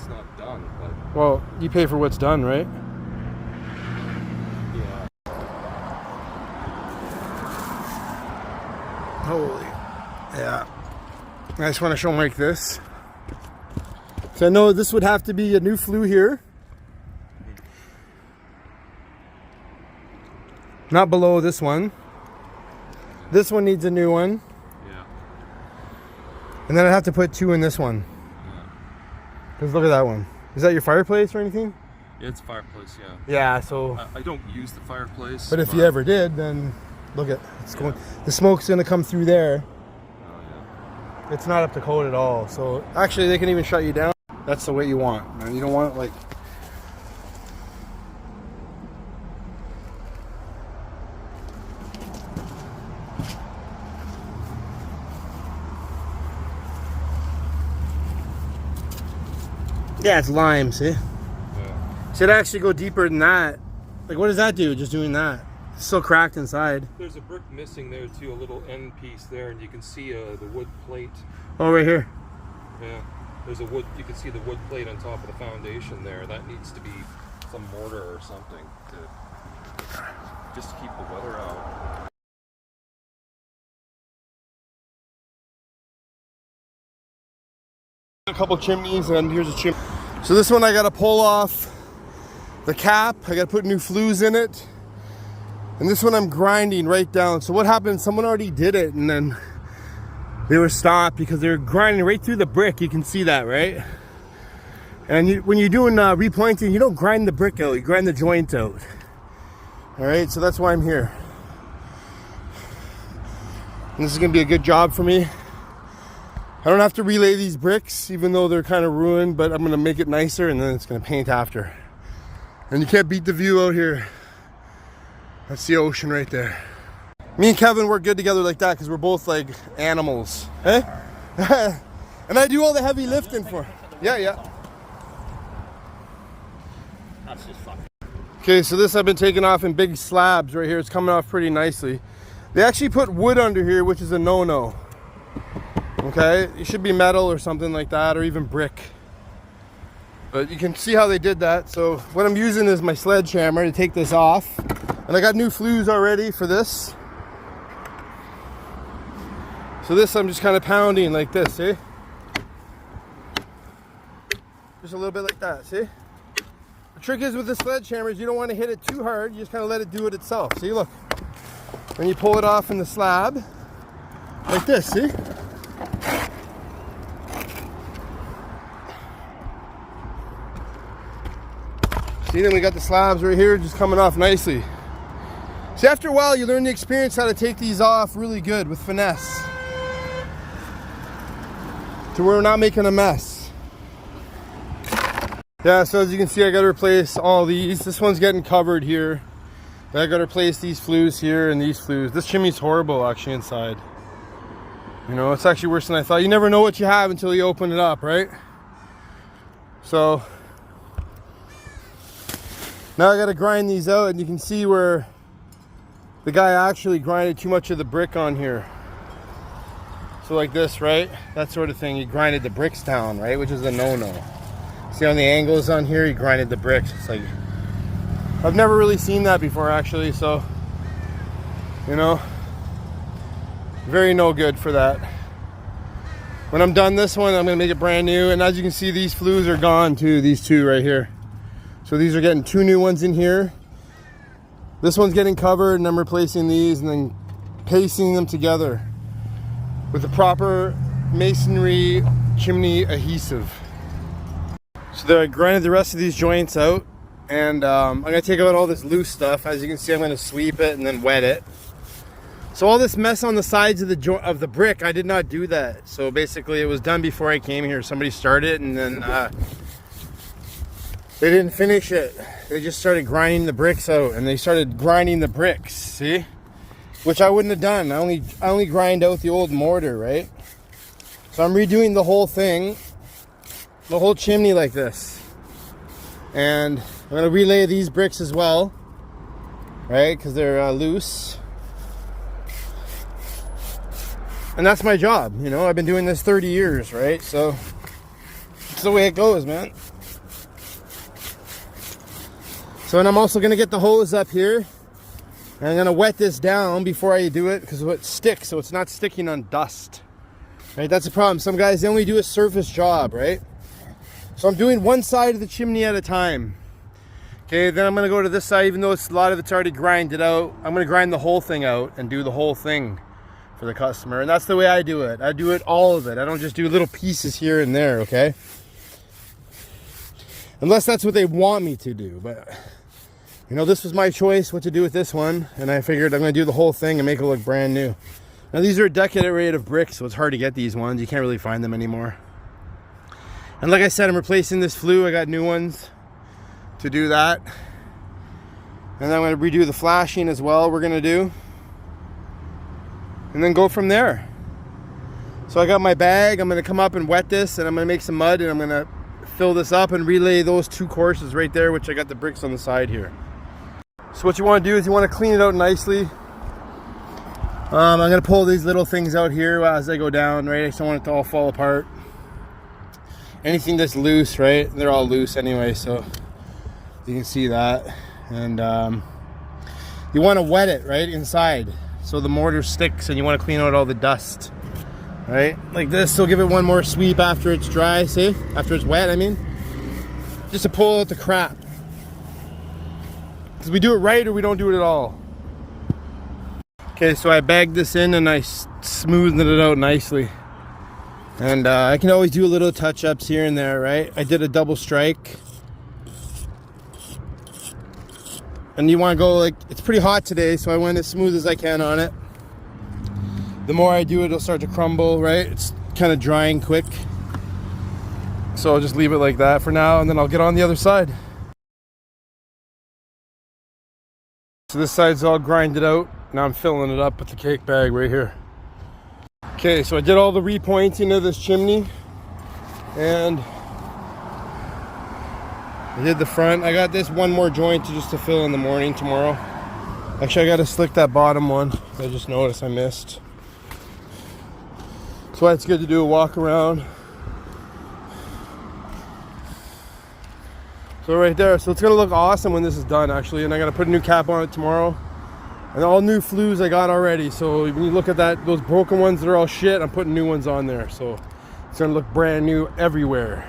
what's not done, but... Well, you pay for what's done, right? Yeah. Holy. Yeah. I just want to show them like this. So I know this would have to be a new flue here. Not below this one. This one needs a new one. Yeah. And then I'd have to put 2 in this one. Yeah. Because look at that one. Is that your fireplace or anything? Yeah, it's a fireplace, yeah. Yeah, so... I don't use the fireplace. But if you ever did, then look at it's going. The smoke's going to come through there. Oh, yeah. It's not up to code at all. So actually, they can even shut you down. That's the way you want, man. You don't want it like... Yeah, it's lime, see? Yeah. Should actually go deeper than that. Like, what does that do, just doing that? It's still cracked inside. There's a brick missing there too, a little end piece there, and you can see the wood plate. Oh, right here. Yeah. There's a wood, you can see the wood plate on top of the foundation there. That needs to be some mortar or something to just to keep the weather out. A couple chimneys, and here's a chimney. So this one I gotta pull off the cap. I gotta put new flues in it. And this one I'm grinding right down. So what happened, someone already did it and then they were stopped because they were grinding right through the brick. You can see that, right? And when you're doing repointing, you don't grind the brick out, you grind the joint out. All right, so that's why I'm here. And this is gonna be a good job for me. I don't have to relay these bricks, even though they're kind of ruined, but I'm gonna make it nicer and then it's gonna paint after. And you can't beat the view out here. That's the ocean right there. Me and Kevin work good together like that because we're both like animals. Eh? And I do all the heavy lifting for. Yeah, yeah. That's just fucking. Okay, so this I've been taking off in big slabs right here. It's coming off pretty nicely. They actually put wood under here, which is a no-no. Okay, it should be metal or something like that, or even brick. But you can see how they did that. So what I'm using is my sledgehammer to take this off. And I got new flues already for this. So this I'm just kind of pounding like this, see? Just a little bit like that, see? The trick is with the sledgehammer is you don't want to hit it too hard. You just kind of let it do it itself. See, look. When you pull it off in the slab, like this, see? See, then we got the slabs right here just coming off nicely. See, after a while, you learn the experience how to take these off really good with finesse. To where we're not making a mess. Yeah, so as you can see, I got to replace all these. This one's getting covered here. I got to replace these flues here and these flues. This chimney's horrible, actually, inside. You know, it's actually worse than I thought. You never know what you have until you open it up, right? So now I got to grind these out, and you can see where the guy actually grinded too much of the brick on here. So like this, right? That sort of thing. He grinded the bricks down, right? Which is a no-no. See on the angles on here, he grinded the bricks. It's like, I've never really seen that before, actually. So, you know, very no good for that. When I'm done this one, I'm gonna make it brand new. And as you can see, these flues are gone too, these two right here. So these are getting 2 new ones in here. This one's getting covered, and I'm replacing these and then pasting them together with the proper masonry chimney adhesive. So there, I grinded the rest of these joints out, and I'm gonna take out all this loose stuff. As you can see, I'm gonna sweep it and then wet it. So all this mess on the sides of the brick, I did not do that. So basically, it was done before I came here. Somebody started, and then they didn't finish it. They just started grinding the bricks out, and they started grinding the bricks. See, which I wouldn't have done. I only grind out the old mortar, right? So I'm redoing the whole thing, the whole chimney like this, and I'm gonna relay these bricks as well, right? Because they're loose. And that's my job, you know. I've been doing this 30 years, right? So it's the way it goes, man. So, and I'm also gonna get the hose up here. And I'm gonna wet this down before I do it because it sticks, so it's not sticking on dust. Right, that's the problem. Some guys, they only do a surface job, right? So I'm doing one side of the chimney at a time. Okay, then I'm gonna go to this side, even though a lot of it's already grinded out. I'm gonna grind the whole thing out and do the whole thing for the customer. And that's the way I do it. I do it all of it. I don't just do little pieces here and there, okay? Unless that's what they want me to do, but you know, this was my choice what to do with this one, and I figured I'm gonna do the whole thing and make it look brand new. Now these are decorative bricks, so it's hard to get these ones. You can't really find them anymore. And like I said, I'm replacing this flue. I got new ones to do that. And then I'm gonna redo the flashing as well, we're gonna do. And then go from there. So I got my bag, I'm gonna come up and wet this, and I'm gonna make some mud, and I'm gonna fill this up and relay those two courses right there, which I got the bricks on the side here. So what you want to do is you want to clean it out nicely. I'm going to pull these little things out here as I go down, right? I just don't want it to all fall apart. Anything that's loose, right? They're all loose anyway, so you can see that. And you want to wet it, right, inside, so the mortar sticks, and you want to clean out all the dust, right? Like this. So give it one more sweep after it's dry, see? After it's wet, I mean. Just to pull out the crap. Because we do it right or we don't do it at all. Okay, so I bagged this in and I smoothed it out nicely. And I can always do a little touch-ups here and there, right? I did a double strike. And you want to go like, it's pretty hot today, so I went as smooth as I can on it. The more I do it, it'll start to crumble, right? It's kind of drying quick. So I'll just leave it like that for now, and then I'll get on the other side. So this side's all grinded out. Now I'm filling it up with the cake bag right here. Okay, so I did all the repointing of this chimney, and I did the front. I got this one more joint just to fill in the morning tomorrow. Actually, I got to slick that bottom one. I just noticed I missed. That's why it's good to do a walk around. So right there, so it's gonna look awesome when this is done actually, and I gotta put a new cap on it tomorrow. And all new flues I got already, so when you look at that, those broken ones that are all shit, I'm putting new ones on there. So it's gonna look brand new everywhere.